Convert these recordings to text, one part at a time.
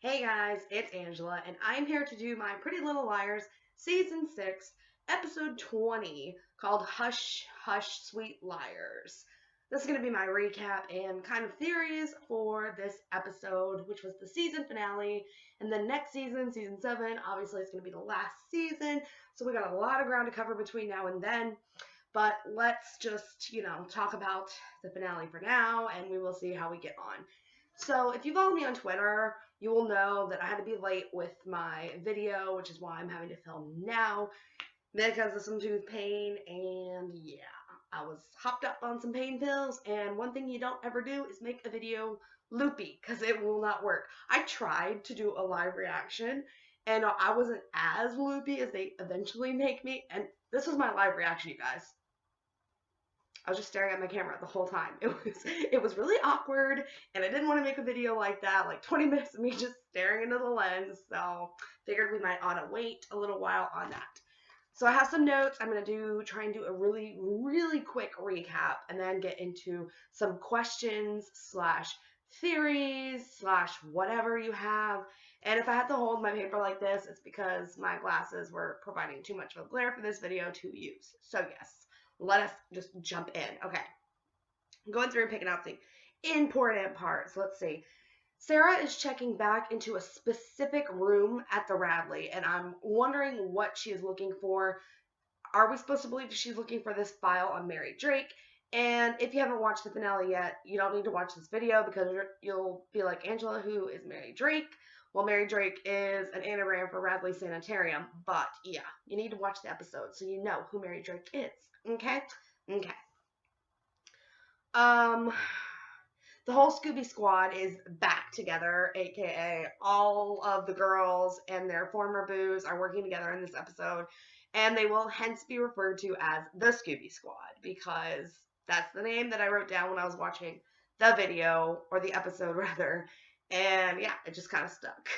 Hey guys, it's Angela, and I'm here to do my Pretty Little Liars Season 6, Episode 20, called Hush, Hush, Sweet Liars. This is going to be my recap and kind of theories for this episode, which was the season finale. And then next season, Season 7, obviously it's going to be the last season, so we got a lot of ground to cover between now and then. But let's just, talk about the finale for now, and we will see how we get on. So if you follow me on Twitter, you will know that I had to be late with my video, which is why I'm having to film now because of some tooth pain. And yeah, I was hopped up on some pain pills. And one thing you don't ever do is make a video loopy because it will not work. I tried to do a live reaction and I wasn't as loopy as they eventually make me. And this was my live reaction, you guys. I was just staring at my camera the whole time. It was really awkward, and I didn't want to make a video like that, like 20 minutes of me just staring into the lens. So figured we might ought to wait a little while on that. So I have some notes. I'm gonna try and do a really, really quick recap, and then get into some questions slash theories slash whatever you have. And if I had to hold my paper like this, it's because my glasses were providing too much of a glare for this video to use. So yes, let us just jump in. Okay. I'm going through and picking out the important parts. Let's see. Sarah is checking back into a specific room at the Radley, and I'm wondering what she is looking for. Are we supposed to believe she's looking for this file on Mary Drake? And if you haven't watched the finale yet, you don't need to watch this video because you'll be like, Angela, who is Mary Drake? Well, Mary Drake is an anagram for Radley Sanitarium, but yeah, you need to watch the episode so you know who Mary Drake is. Okay? Okay. The whole Scooby Squad is back together, aka all of the girls and their former boos are working together in this episode, and they will hence be referred to as the Scooby Squad because that's the name that I wrote down when I was watching the video, or the episode rather, and yeah, it just kind of stuck.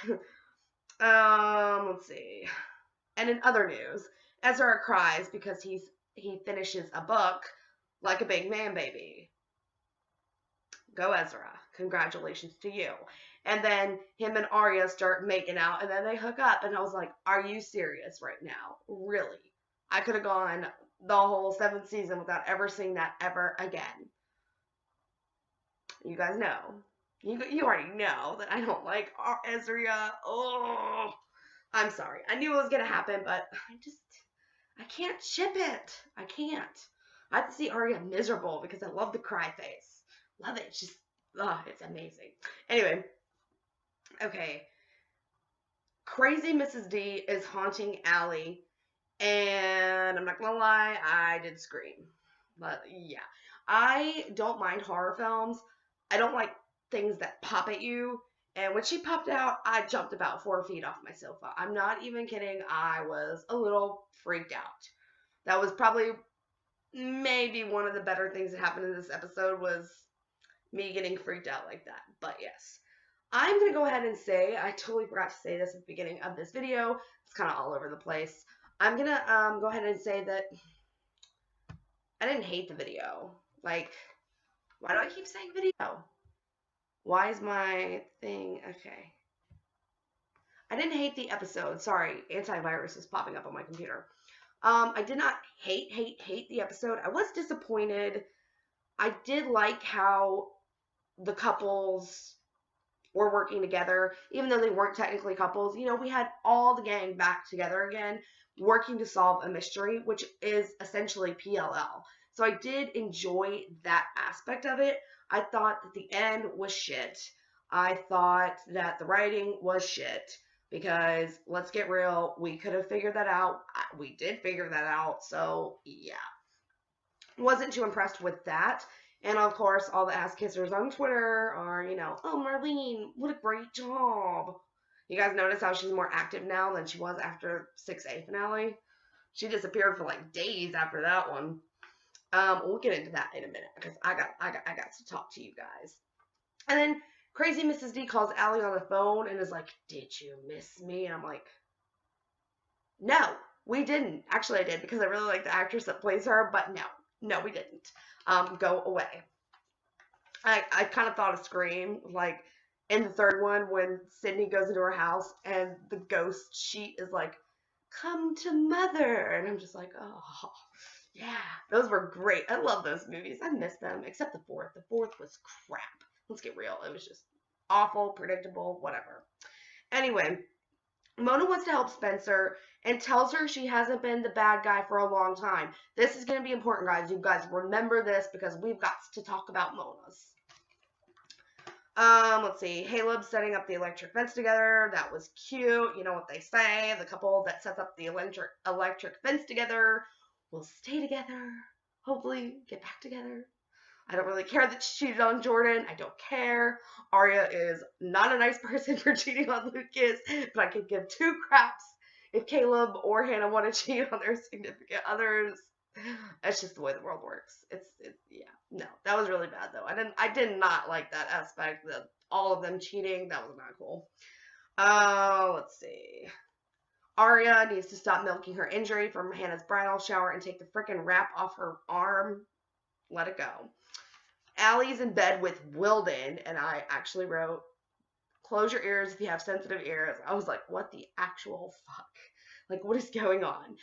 Let's see. And in other news, Ezra cries because he finishes a book like a big man baby. Go Ezra. Congratulations to you. And then him and Arya start making out, and then they hook up, and I was like, are you serious right now? Really? I could have gone the whole 7th season without ever seeing that ever again. You guys know. You already know that I don't like Ezra. Oh, I'm sorry. I knew it was going to happen, but I can't ship it. I can't. I have to see Arya miserable because I love the cry face. Love it. It's just, it's amazing. Anyway, okay. Crazy Mrs. D is haunting Allie, and I'm not gonna lie, I did scream. But yeah, I don't mind horror films. I don't like things that pop at you. And when she popped out, I jumped about 4 feet off my sofa. I'm not even kidding. I was a little freaked out. That was probably maybe one of the better things that happened in this episode was me getting freaked out like that. But yes, I'm going to go ahead and say, I totally forgot to say this at the beginning of this video. It's kind of all over the place. I'm going to go ahead and say that I didn't hate the video. Like, why do I keep saying video? Why is my thing? Okay. I didn't hate the episode. Sorry, antivirus is popping up on my computer. I did not hate the episode. I was disappointed. I did like how the couples were working together, even though they weren't technically couples. You know, we had all the gang back together again, working to solve a mystery, which is essentially PLL. So I did enjoy that aspect of it. I thought that the end was shit. I thought that the writing was shit. Because, let's get real, we could have figured that out. We did figure that out, so yeah. Wasn't too impressed with that. And of course, all the ass kissers on Twitter are, oh, Marlene, what a great job. You guys notice how she's more active now than she was after 6A finale? She disappeared for like days after that one. We'll get into that in a minute because I got to talk to you guys. And then Crazy Mrs. D calls Allie on the phone and is like, did you miss me? And I'm like, no, we didn't. Actually, I did because I really like the actress that plays her, but no, we didn't. Go away. I kind of thought of Scream, like, in the third one when Sydney goes into her house and the ghost sheet is like, come to mother. And I'm just like, oh, yeah, those were great. I love those movies. I miss them, except the fourth. The fourth was crap. Let's get real. It was just awful, predictable, whatever. Anyway, Mona wants to help Spencer and tells her she hasn't been the bad guy for a long time. This is going to be important, guys. You guys remember this because we've got to talk about Mona's. Let's see. Caleb setting up the electric fence together. That was cute. You know what they say. The couple that sets up the electric fence together will stay together. Hopefully get back together. I don't really care that she cheated on Jordan. I don't care. Arya is not a nice person for cheating on Lucas, but I could give two craps if Caleb or Hannah want to cheat on their significant others. That's just the way the world works. Yeah. No, that was really bad though. I did not like that aspect of all of them cheating. That was not cool. Let's see. Arya needs to stop milking her injury from Hannah's bridal shower and take the frickin' wrap off her arm. Let it go. Allie's in bed with Wilden, and I actually wrote, close your ears if you have sensitive ears. I was like, what the actual fuck? Like, what is going on?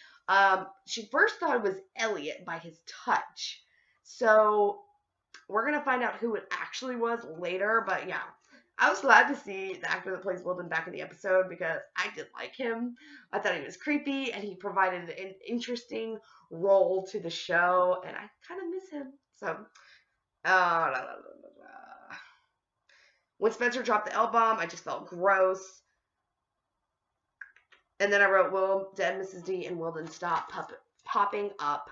She first thought it was Elliot by his touch. So, we're going to find out who it actually was later, but yeah. I was glad to see the actor that plays Wilden back in the episode because I did like him. I thought he was creepy, and he provided an interesting role to the show, and I kind of miss him. So, when Spencer dropped the L-bomb, I just felt gross. And then I wrote, Will, dead Mrs. D, and Wilden stop popping up.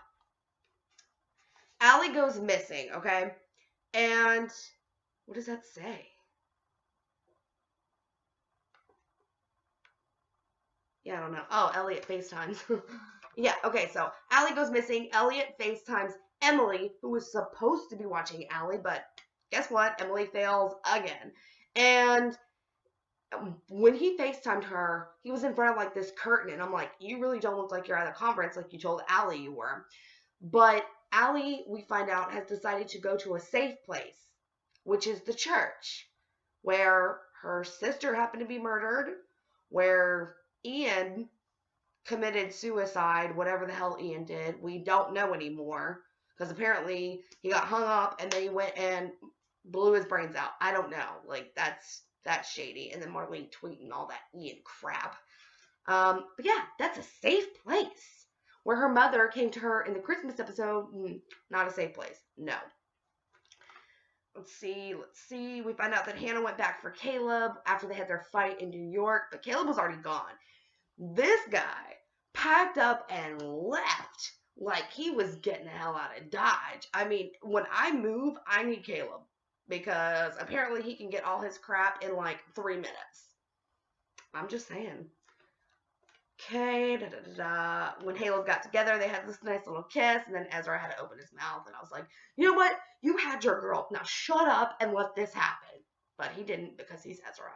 Allie goes missing, okay? And what does that say? Yeah, I don't know. Oh, Elliot FaceTimes. Yeah, okay, so Allie goes missing. Elliot FaceTimes Emily, who was supposed to be watching Allie, but guess what? Emily fails again. And when he FaceTimed her, he was in front of like this curtain, and I'm like, you really don't look like you're at a conference like you told Allie you were. But Allie, we find out, has decided to go to a safe place, which is the church, where her sister happened to be murdered, where Ian committed suicide, whatever the hell Ian did. We don't know anymore, because apparently he got hung up and then he went and blew his brains out. I don't know. Like, that's shady. And then Marlene tweeting all that Ian crap. But yeah, that's a safe place. Where her mother came to her in the Christmas episode, not a safe place. No. Let's see. We find out that Hannah went back for Caleb after they had their fight in New York, but Caleb was already gone. This guy packed up and left like he was getting the hell out of Dodge. I mean, when I move, I need Caleb because apparently he can get all his crap in like 3 minutes. I'm just saying. Okay, when Halo got together, they had this nice little kiss, and then Ezra had to open his mouth, and I was like, you know what? You had your girl. Now shut up and let this happen. But he didn't because he's Ezra.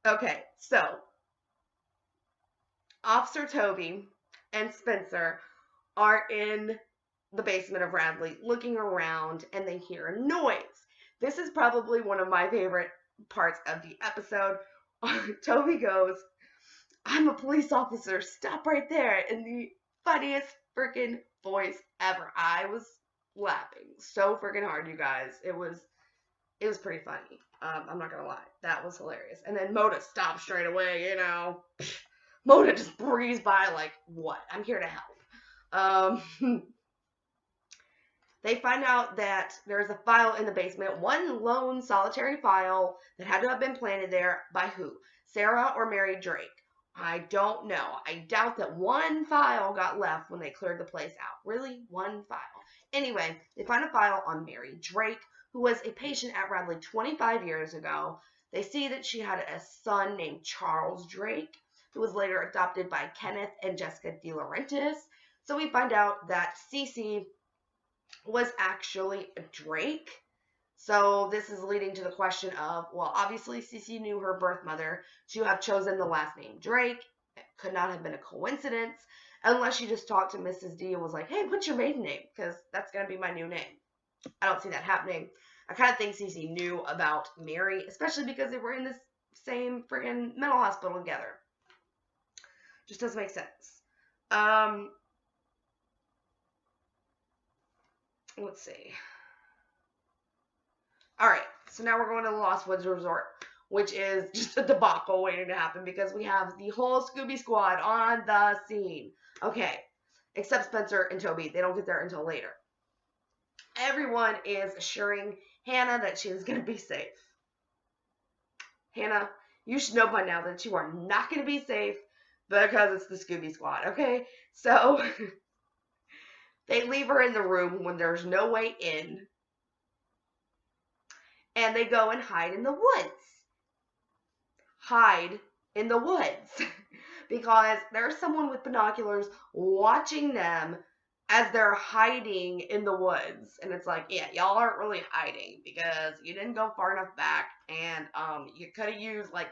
Okay, so Officer Toby and Spencer are in the basement of Radley looking around, and they hear a noise. This is probably one of my favorite parts of the episode. Toby goes, I'm a police officer, stop right there, in the funniest freaking voice ever. I was laughing so freaking hard, you guys. It was pretty funny. I'm not gonna lie. That was hilarious. And then Mona stopped straight away, you know. Mona just breezed by like, what? I'm here to help. They find out that there's a file in the basement, one lone solitary file that had to have been planted there by who? Sarah or Mary Drake? I don't know. I doubt that one file got left when they cleared the place out. Really? One file. Anyway, they find a file on Mary Drake, who was a patient at Radley 25 years ago. They see that she had a son named Charles Drake, who was later adopted by Kenneth and Jessica De Laurentiis. So we find out that Cece was actually a Drake. So this is leading to the question of, well, obviously Cece knew her birth mother to have chosen the last name Drake. It could not have been a coincidence unless she just talked to Mrs. D and was like, hey, what's your maiden name? Because that's going to be my new name. I don't see that happening. I kind of think Cece knew about Mary, especially because they were in this same freaking mental hospital together. Just doesn't make sense. Let's see. All right, so now we're going to the Lost Woods Resort, which is just a debacle waiting to happen because we have the whole Scooby Squad on the scene. Okay, except Spencer and Toby. They don't get there until later. Everyone is assuring Hannah that she is going to be safe. Hannah, you should know by now that you are not going to be safe because it's the Scooby Squad, okay? So they leave her in the room when there's no way in, and they go and hide in the woods. Hide in the woods because there's someone with binoculars watching them as they're hiding in the woods. And it's like, yeah, y'all aren't really hiding because you didn't go far enough back, and you could have used, like,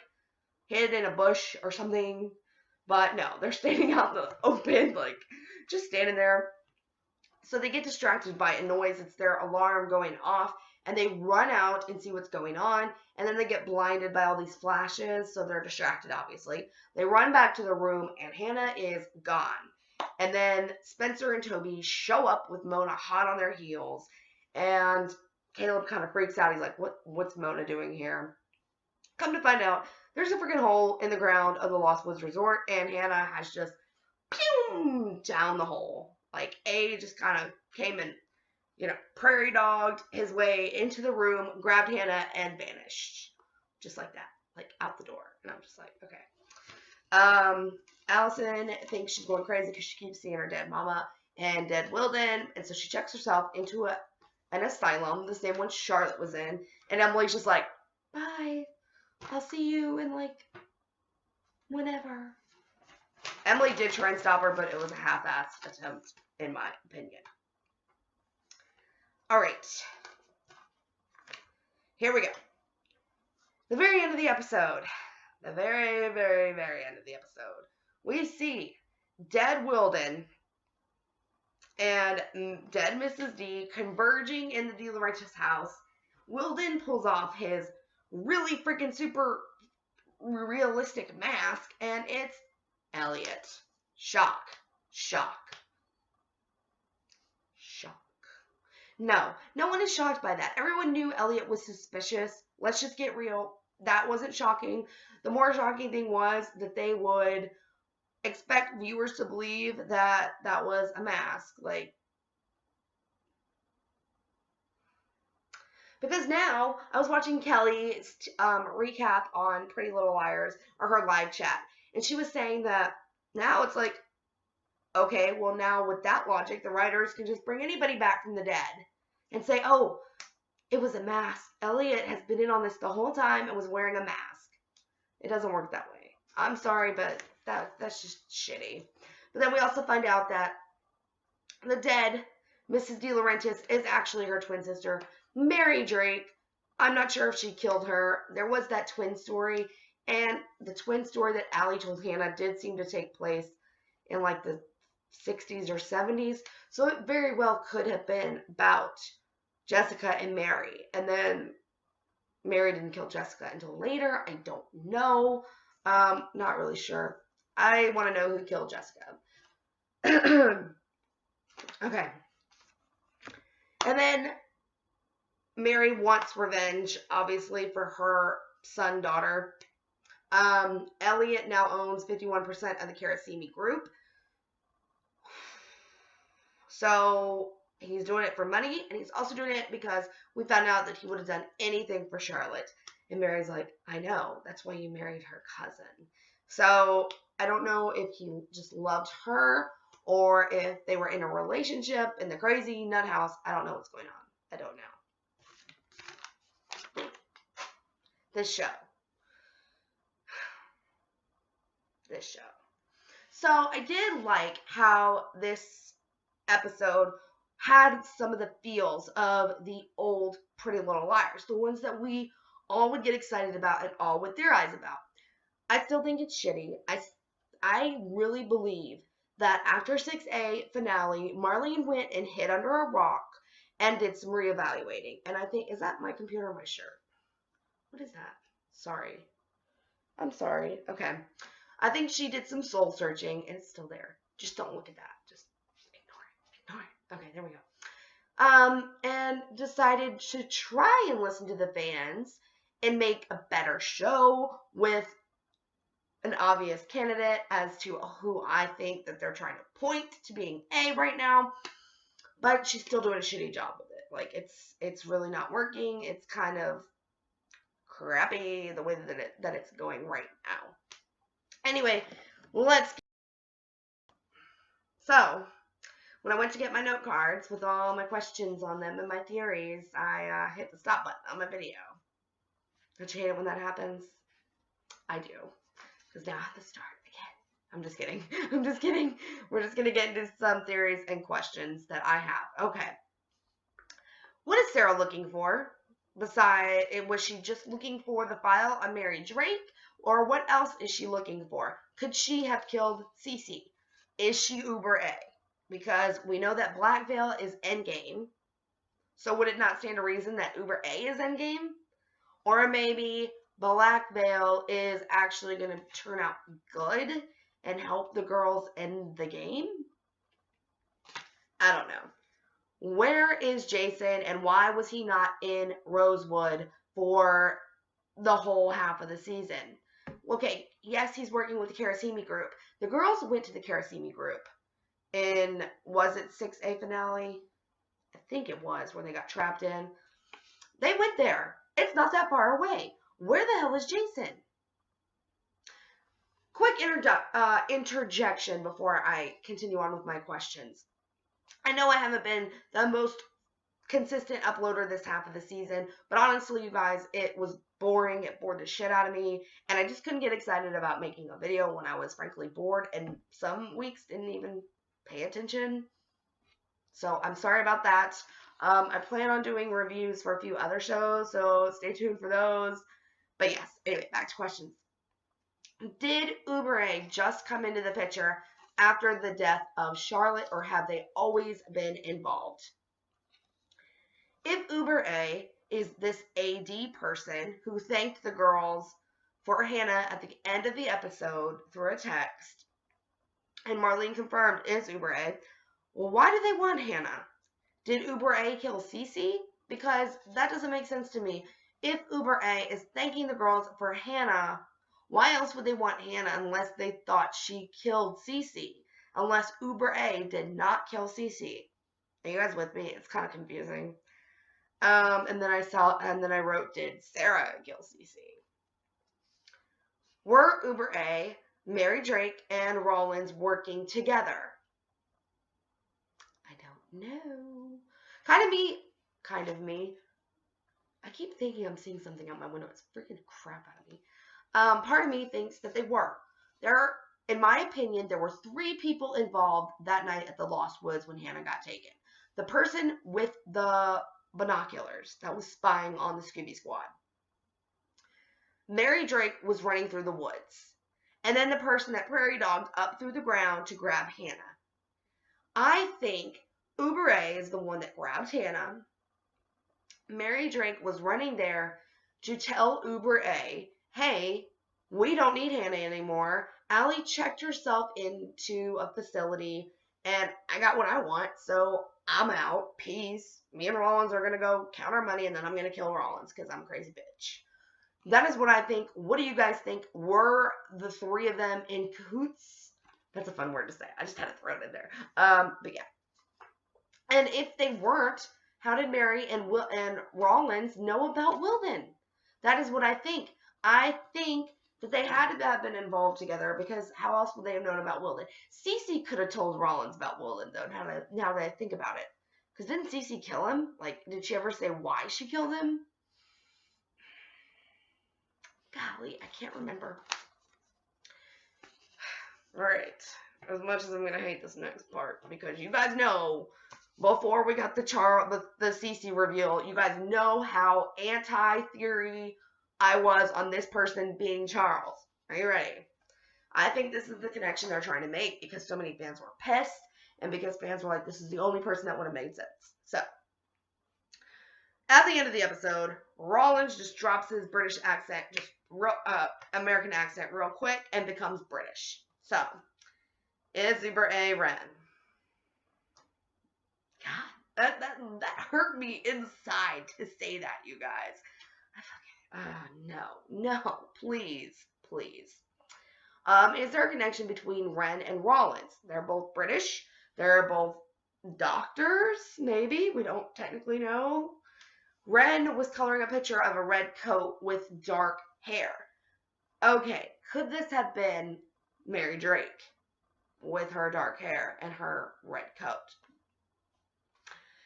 hid in a bush or something. But no, they're standing out in the open, like, just standing there. So they get distracted by a noise. It's their alarm going off, and they run out and see what's going on, and then they get blinded by all these flashes, so they're distracted, obviously. They run back to the room, and Hannah is gone. And then Spencer and Toby show up with Mona hot on their heels, and Caleb kind of freaks out. He's like, what's Mona doing here? Come to find out, there's a freaking hole in the ground of the Lost Woods Resort, and Hannah has just pew down the hole. Like, A just kind of came and, prairie dogged his way into the room, grabbed Hannah, and vanished. Just like that. Like, out the door. And I'm just like, okay. Allison thinks she's going crazy because she keeps seeing her dead mama and dead Wilden, and so she checks herself into an asylum, the same one Charlotte was in, and Emily's just like, bye. I'll see you in, like, whenever. Emily did try and stop her, but it was a half-assed attempt, in my opinion. All right. Here we go. The very end of the episode. The very, very, very end of the episode. We see dead Wilden and dead Mrs. D converging in the De Laurentiis house. Wilden pulls off his really freaking super realistic mask, and it's Elliot. Shock. Shock. Shock. No one is shocked by that. Everyone knew Elliot was suspicious. Let's just get real. That wasn't shocking. The more shocking thing was that they would expect viewers to believe that that was a mask. Like, because now I was watching Kelly's recap on Pretty Little Liars, or her live chat, and she was saying that now it's like, okay, well now with that logic, the writers can just bring anybody back from the dead and say, oh, it was a mask. Elliot has been in on this the whole time and was wearing a mask. It doesn't work that way. I'm sorry, but that's just shitty. But then we also find out that the dead Mrs. De Laurentiis is actually her twin sister, Mary Drake. I'm not sure if she killed her. There was that twin story, and the twin story that Allie told Hannah did seem to take place in like the 60s or 70s. So it very well could have been about Jessica and Mary. And then Mary didn't kill Jessica until later. I don't know. Not really sure. I want to know who killed Jessica. Okay. And then Mary wants revenge, obviously, for her son-daughter. Elliot now owns 51% of the Carrot See Me group. So he's doing it for money, and he's also doing it because we found out that he would have done anything for Charlotte. And Mary's like, I know, that's why you married her cousin. So I don't know if he just loved her or if they were in a relationship in the crazy nut house. I don't know what's going on. I don't know. This show. So I did like how this episode had some of the feels of the old Pretty Little Liars, the ones that we all would get excited about and all would theorize about. I still think it's shitty. I really believe that after 6A finale, Marlene went and hid under a rock and did some reevaluating. And I think, is that my computer or my shirt? What is that? Sorry. I'm sorry. Okay. I think she did some soul searching, and it's still there. Just don't look at that. Just ignore it. Ignore it. Okay, there we go. And decided to try and listen to the fans and make a better show with an obvious candidate as to who I think that they're trying to point to being A right now. But she's still doing a shitty job with it. Like, it's really not working. It's kind of crappy the way that it's going right now. Anyway, so when I went to get my note cards with all my questions on them and my theories, I hit the stop button on my video. Don't you hate it when that happens? I do. Because now I have to start again. I'm just kidding. I'm just kidding. We're just going to get into some theories and questions that I have. Okay. What is Sarah looking for? Besides, was she just looking for the file on Mary Drake? Or what else is she looking for? Could she have killed Cece? Is she Uber A? Because we know that Black Veil is endgame. So would it not stand to reason that Uber A is endgame? Or maybe Black Veil is actually going to turn out good and help the girls end the game? I don't know. Where is Jason, and why was he not in Rosewood for the whole half of the season? Okay, yes, he's working with the Karasimi group. The girls went to the Karasimi group in, was it 6A finale? I think it was, where they got trapped in. They went there. It's not that far away. Where the hell is Jason? Quick interjection before I continue on with my questions. I know I haven't been the most consistent uploader this half of the season, but honestly, you guys, it was boring. It bored the shit out of me, and I just couldn't get excited about making a video when I was frankly bored, and some weeks didn't even pay attention. So I'm sorry about that. I plan on doing reviews for a few other shows, so stay tuned for those. But yes, anyway, back to questions. Did Uber A just come into the picture after the death of Charlotte, or have they always been involved? If Uber A is this AD person who thanked the girls for Hannah at the end of the episode through a text, and Marlene confirmed is Uber A, well, why do they want Hannah? Did Uber A kill Cece? Because that doesn't make sense to me. If Uber A is thanking the girls for Hannah, why else would they want Hannah unless they thought she killed Cece? Unless Uber A did not kill Cece. Are you guys with me? It's kind of confusing. And then I wrote, did Sarah kill Cece? Were Uber A, Mary Drake, and Rollins working together? I don't know. Kind of me. I keep thinking I'm seeing something out my window. It's freaking crap out of me. Part of me thinks that they were. In my opinion, there were 3 people involved that night at the Lost Woods when Hannah got taken. The person with the binoculars that was spying on the Scooby Squad. Mary Drake was running through the woods. And then the person that prairie dogged up through the ground to grab Hannah. I think Uber A is the one that grabbed Hannah. Mary Drake was running there to tell Uber A, hey, we don't need Hannah anymore. Allie checked herself into a facility, and I got what I want, so I'm out. Peace. Me and Rollins are going to go count our money, and then I'm going to kill Rollins because I'm a crazy bitch. That is what I think. What do you guys think? Were the 3 of them in cahoots? That's a fun word to say. I just had to throw it in there. But yeah. And if they weren't, how did Mary and Rollins know about Wilden? That is what I think. I think that they had to have been involved together, because how else would they have known about Wilden? Cece could have told Rollins about Wilden, though, now that I think about it. Because didn't Cece kill him? Like, did she ever say why she killed him? Golly, I can't remember. Alright. As much as I'm going to hate this next part, because you guys know, before we got the Cece reveal, you guys know how anti-theory I was on this person being Charles. Are you ready? I think this is the connection they're trying to make, because so many fans were pissed, and because fans were like, this is the only person that would have made sense. So, At the end of the episode, Rollins just drops his British accent, just American accent real quick, and becomes British. So, is Uber A Ren? God, that hurt me inside to say that, you guys. No, please. Is there a connection between Ren and Rollins? They're both British. They're both doctors, maybe. We don't technically know. Ren was coloring a picture of a red coat with dark hair. Okay, could this have been Mary Drake with her dark hair and her red coat?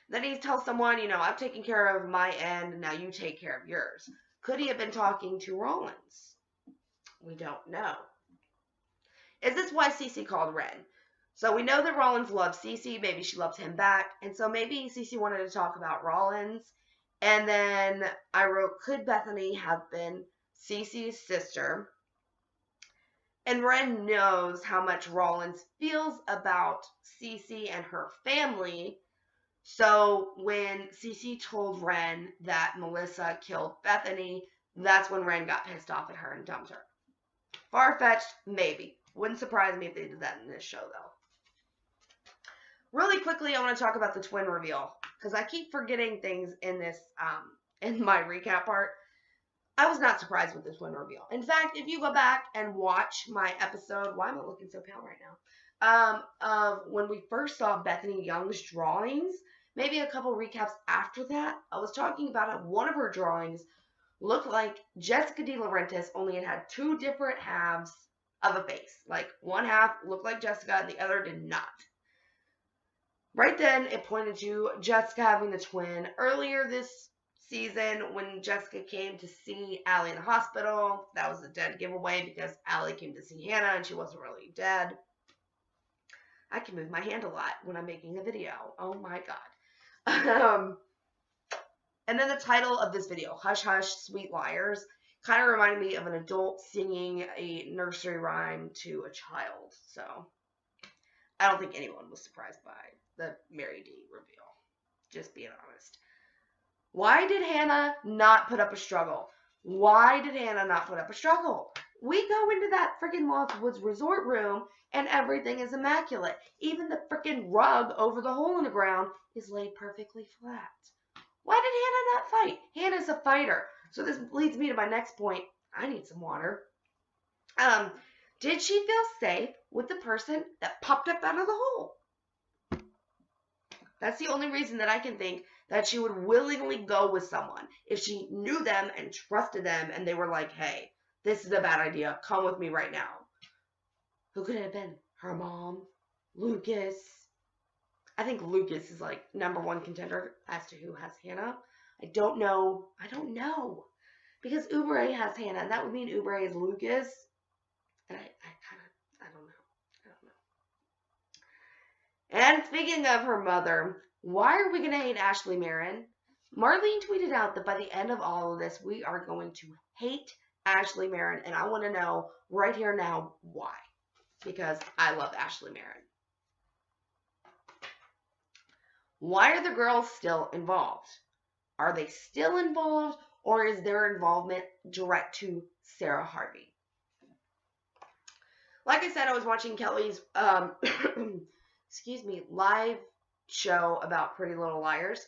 Then he tells someone, I'm taking care of my end, now you take care of yours. Could he have been talking to Rollins? We don't know. Is this why Cece called Ren? So we know that Rollins loves Cece. Maybe she loves him back. And so maybe Cece wanted to talk about Rollins. And then I wrote, could Bethany have been Cece's sister? And Ren knows how much Rollins feels about Cece and her family. So when Cece told Ren that Melissa killed Bethany, that's when Ren got pissed off at her and dumped her. Far-fetched? Maybe. Wouldn't surprise me if they did that in this show, though. Really quickly, I want to talk about the twin reveal, because I keep forgetting things in this, in my recap part. I was not surprised with the twin reveal. In fact, if you go back and watch my episode, why am I looking so pale right now? Of when we first saw Bethany Young's drawings, maybe a couple recaps after that, I was talking about how one of her drawings looked like Jessica De Laurentiis, only it had two different halves of a face. Like, one half looked like Jessica and the other did not. Right then, it pointed to Jessica having the twin. Earlier this season, when Jessica came to see Allie in the hospital, that was a dead giveaway because Allie came to see Hannah and she wasn't really dead. I can move my hand a lot when I'm making a video. Oh my god. And then the title of this video, Hush Hush, Sweet Liars, kind of reminded me of an adult singing a nursery rhyme to a child. So, I don't think anyone was surprised by the Mary D reveal. Just being honest. Why did Hannah not put up a struggle? Why did Hannah not put up a struggle? We go into that freaking Lost Woods resort room and everything is immaculate. Even the freaking rug over the hole in the ground is laid perfectly flat. Why did Hannah not fight? Hannah's a fighter. So this leads me to my next point. I need some water. Did she feel safe with the person that popped up out of the hole? That's the only reason that I can think that she would willingly go with someone if she knew them and trusted them and they were like, hey, this is a bad idea. Come with me right now. Who could it have been? Her mom? Lucas? I think Lucas is like #1 contender as to who has Hannah. I don't know. Because Uber A has Hannah, and that would mean Uber A is Lucas. And I don't know. And speaking of her mother, why are we going to hate Ashley Marin? Marlene tweeted out that by the end of all of this, we are going to hate Ashley Marin, and I want to know right here now why. Because I love Ashley Marin. Why are the girls still involved? Are they still involved, or is their involvement direct to Sarah Harvey? Like I said, I was watching Kelly's live show about Pretty Little Liars.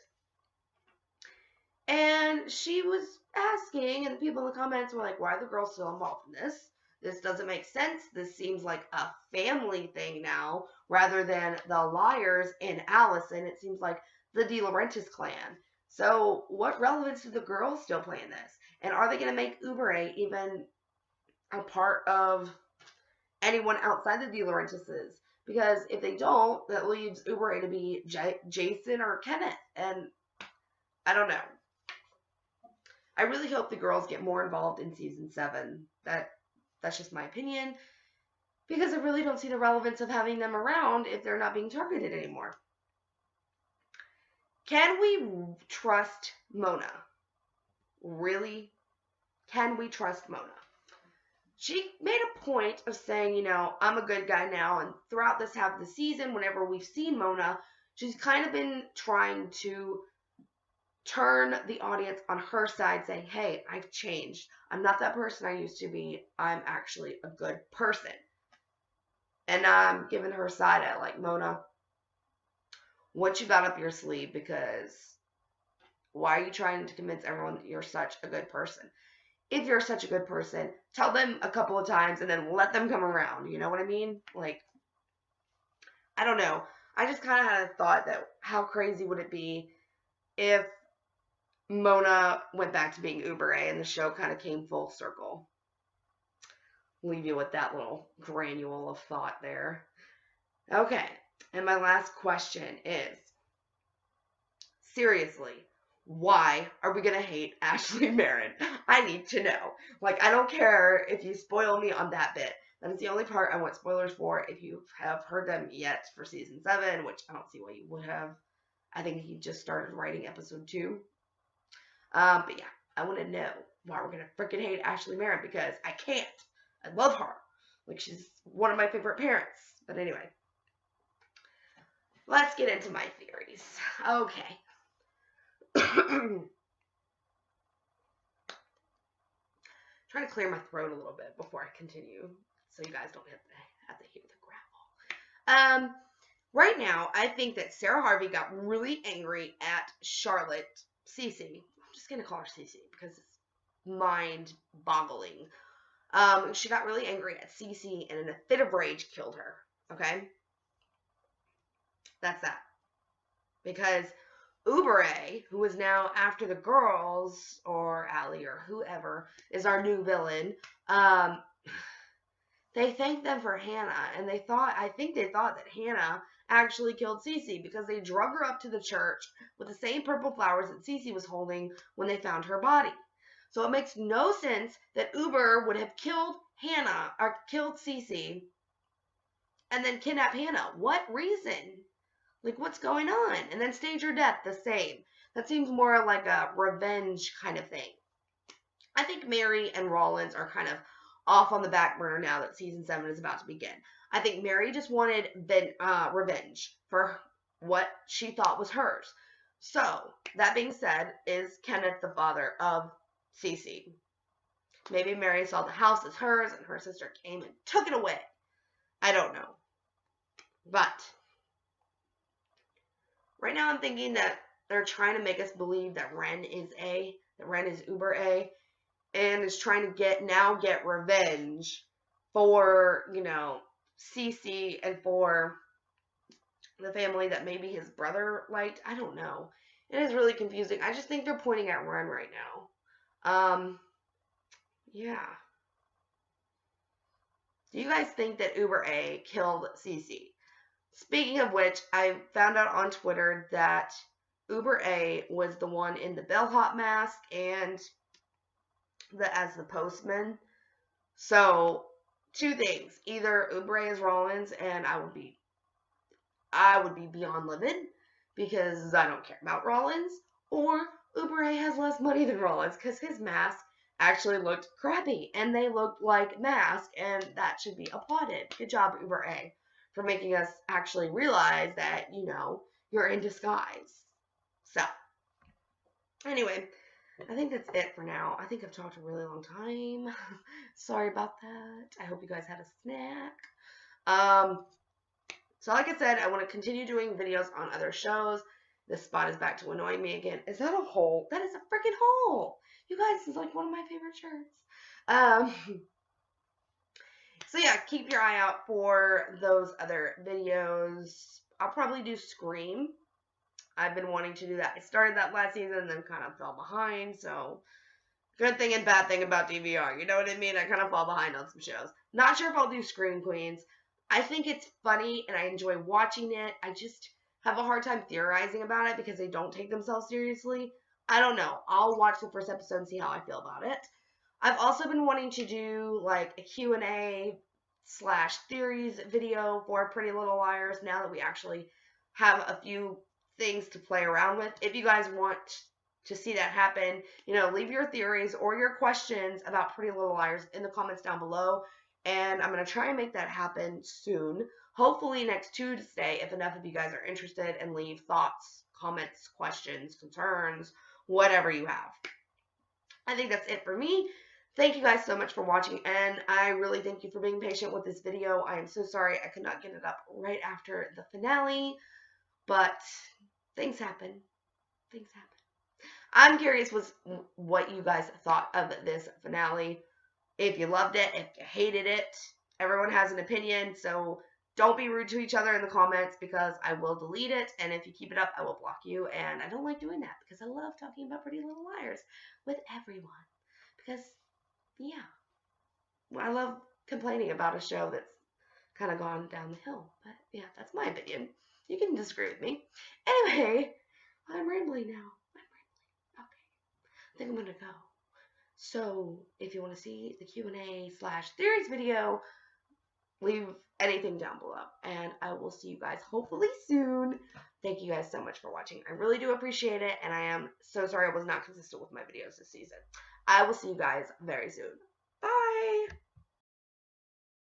And she was asking, and the people in the comments were like, why are the girls still involved in this? This doesn't make sense. This seems like a family thing now, rather than the Liars and Allison. It seems like the De Laurentiis clan. So what relevance do the girls still play in this? And are they going to make Uber A even a part of anyone outside the De Laurentises? Because if they don't, that leaves Uber A to be Jason or Kenneth. And I don't know. I really hope the girls get more involved in season 7. That's just my opinion. Because I really don't see the relevance of having them around if they're not being targeted anymore. Can we trust Mona? Really? Can we trust Mona? She made a point of saying, I'm a good guy now. And throughout this half of the season, whenever we've seen Mona, she's kind of been trying to turn the audience on her side, saying, hey, I've changed. I'm not that person I used to be. I'm actually a good person. And I'm giving her side at, like, Mona, what you got up your sleeve? Because why are you trying to convince everyone that you're such a good person? If you're such a good person, tell them a couple of times and then let them come around. You know what I mean? Like, I don't know. I just kind of had a thought that how crazy would it be if Mona went back to being Uber A and the show kind of came full circle. Leave you with that little granule of thought there. Okay, and my last question is, seriously, why are we going to hate Ashley Marin? I need to know. Like, I don't care if you spoil me on that bit. That is the only part I want spoilers for. If you have heard them yet for season 7, which I don't see why you would have. I think he just started writing episode 2. But yeah, I want to know why we're going to freaking hate Ashley Marin, because I can't. I love her. Like, she's one of my favorite parents. But anyway, let's get into my theories. Okay. Trying to clear my throat a little bit before I continue, so you guys don't have to hear the gravel. Right now, I think that Sarah Harvey got really angry at Charlotte Cece. I'm just gonna call her Cece because it's mind-boggling. She got really angry at Cece and in a fit of rage killed her. Okay, that's that. Because Uber A, who is now after the girls, or Allie, or whoever, is our new villain, they thanked them for Hannah, and I think they thought that Hannah actually killed Cece because they drug her up to the church with the same purple flowers that Cece was holding when they found her body. So it makes no sense that Uber would have killed Hannah, or killed Cece, and then kidnap Hannah. What reason? Like, what's going on? And then stage her death the same. That seems more like a revenge kind of thing. I think Mary and Rollins are kind of off on the back burner now that season 7 is about to begin. I think Mary just wanted revenge for what she thought was hers. So, that being said, is Kenneth the father of Cece? Maybe Mary saw the house as hers and her sister came and took it away. I don't know. But right now I'm thinking that they're trying to make us believe that Ren is Uber A, and is trying to get revenge for, Cece and for the family that maybe his brother liked. I don't know. It is really confusing. I just think they're pointing at Ren right now. Yeah. Do you guys think that Uber A killed Cece? Speaking of which, I found out on Twitter that Uber A was the one in the bellhop mask and as the postman. So, two things. Either Uber A is Rollins and I would be beyond livid because I don't care about Rollins, or Uber A has less money than Rollins because his mask actually looked crappy and they looked like masks, and that should be applauded. Good job, Uber A, for making us actually realize that, you're in disguise. So, anyway, I think that's it for now. I think I've talked a really long time. Sorry about that. I hope you guys had a snack. So like I said, I want to continue doing videos on other shows. This spot is back to annoying me again. Is that a hole? That is a freaking hole. You guys, this is like one of my favorite shirts. So yeah, keep your eye out for those other videos. I'll probably do Scream. I've been wanting to do that. I started that last season and then kind of fell behind. So good thing and bad thing about DVR. You know what I mean? I kind of fall behind on some shows. Not sure if I'll do Scream Queens. I think it's funny and I enjoy watching it. I just have a hard time theorizing about it because they don't take themselves seriously. I don't know. I'll watch the first episode and see how I feel about it. I've also been wanting to do like a Q&A / theories video for Pretty Little Liars now that we actually have a few things to play around with. If you guys want to see that happen, leave your theories or your questions about Pretty Little Liars in the comments down below. And I'm going to try and make that happen soon. Hopefully next Tuesday, if enough of you guys are interested and leave thoughts, comments, questions, concerns, whatever you have. I think that's it for me. Thank you guys so much for watching, and I really thank you for being patient with this video. I am so sorry I could not get it up right after the finale, but things happen. Things happen. I'm curious what you guys thought of this finale. If you loved it, if you hated it. Everyone has an opinion, so don't be rude to each other in the comments because I will delete it, and if you keep it up, I will block you, and I don't like doing that because I love talking about Pretty Little Liars with everyone because, yeah, I love complaining about a show that's kind of gone down the hill, but yeah, that's my opinion. You can disagree with me. Anyway, I'm rambling now. Okay, I think I'm gonna go. So, if you want to see the Q&A/theories video, leave anything down below, and I will see you guys hopefully soon. Thank you guys so much for watching. I really do appreciate it, and I am so sorry I was not consistent with my videos this season. I will see you guys very soon. Bye!